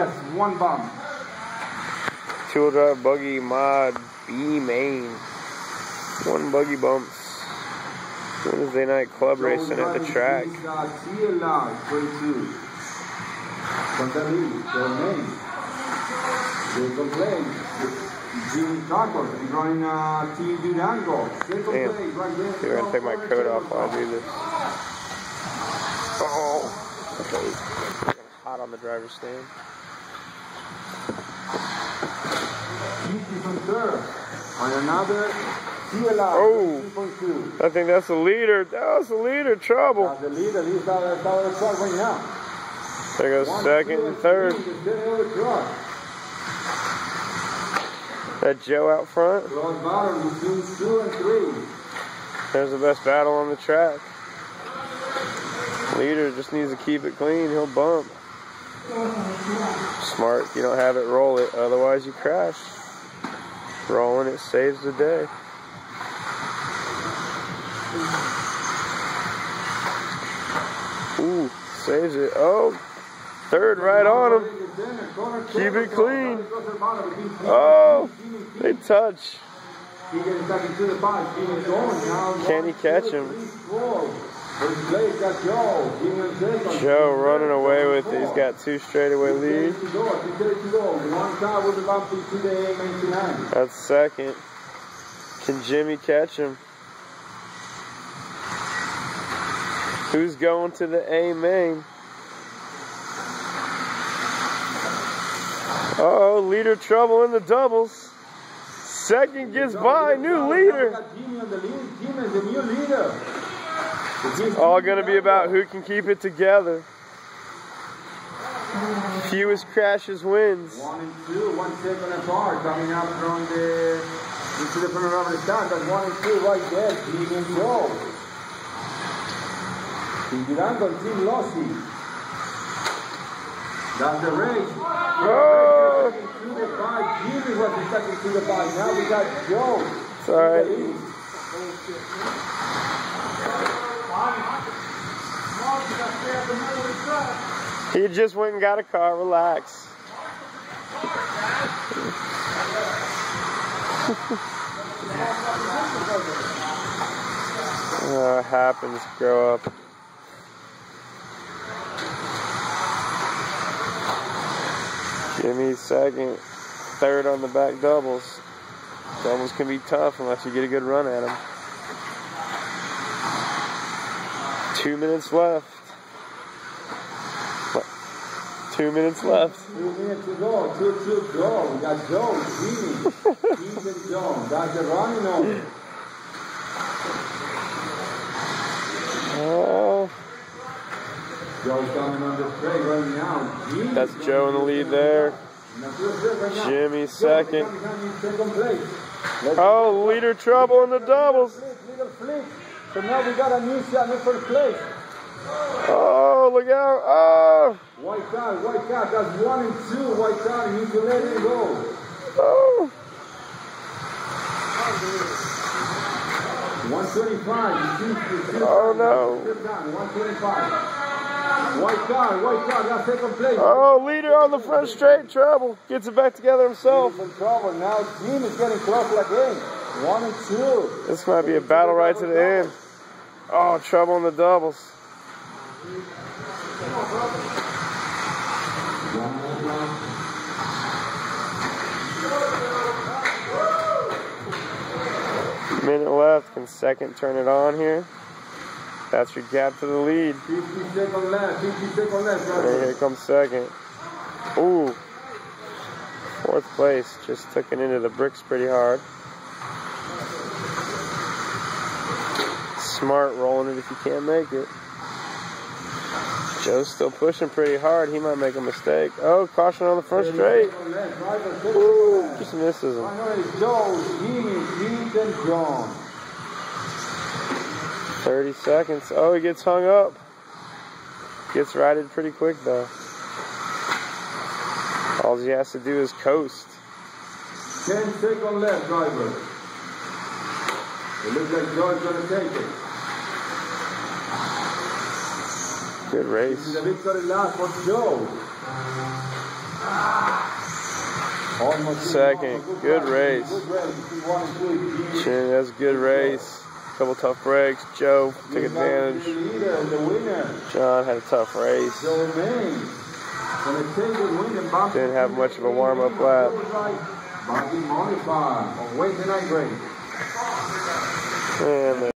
Yes, one bump. Two-wheel drive buggy mod B main. One buggy bumps. Wednesday night club racing at the track. TLR 22. Contability, your name. They complain. Jimmy Carter is running Team Durango. Second place right there. You're going to take my coat off while I do this. Oh. Okay. Hot on the driver's stand. From third on another TLR. Oh, 2.2. I think that's the leader. That's the leader. Trouble. That's the leader. He's out of the truck right now. There goes second and third. That Joe out front. Close battle between 2 and 3. There's the best battle on the track. Leader just needs to keep it clean. He'll bump. Smart. If you don't have it, roll it. Otherwise, you crash. Rolling it saves the day. Ooh, saves it. Oh, third right on him. Keep it clean. Oh, they touch. Can he catch him? Joe running away with it. He's got 2 straightaway lead. That's second. Can Jimmy catch him? Who's going to the A main? Uh-oh, leader trouble in the doubles. Second gets by, new leader. It's all going to be about who can keep it together. Fewest crashes wins. 1 and 2, 1 second apart, coming up from into the front of the stand. That's 1 and 2 right there. Team and Joe. Team Durango, Team Lossi. That's the race. Oh! Jimmy was the second to the 5. Now we got Joe. Sorry. He just went and got a car. Relax. Happens. Grow up. Jimmy's second. Third on the back doubles. Doubles can be tough unless you get a good run at them. 2 minutes left. 2 minutes left. 2 minutes to go. 2 to go. We got Joe, Jimmy, Steve and Joe. That's the running over. Oh. Joe's coming on the straight right now. Jimmy, that's Joe in the lead there. Jimmy second. Oh, leader trouble in the doubles. Little flip. So now we got a new shot in first place. Oh, look out. Oh. White card. That's 1 and 2. White card. You need to let it go. Oh. 125. Oh, no. 125. White card, that's second place. Oh, leader on the front straight, trouble. Gets it back together himself. In trouble. Now Jim is getting closer again. 1 and 2. This might be a battle right to the end. Oh, trouble in the doubles. Minute left. Can second turn it on here? That's your gap to the lead. 50 seconds left. 50 seconds left. And here comes second. Ooh. 4th place. Just took it into the bricks pretty hard. Smart rolling it if you can't make it. Joe's still pushing pretty hard. He might make a mistake. Oh, caution on the front straight. Ooh, just misses him. 30 seconds. Oh, he gets hung up. Gets righted pretty quick, though. All he has to do is coast. 10 seconds left, driver. It looks like Joe's going to take it. Good race. This is a victory lap for Joe. second. Good race. That's a good race. Couple tough breaks. Joe took advantage. John had a tough race. Didn't have much of a warm-up lap. And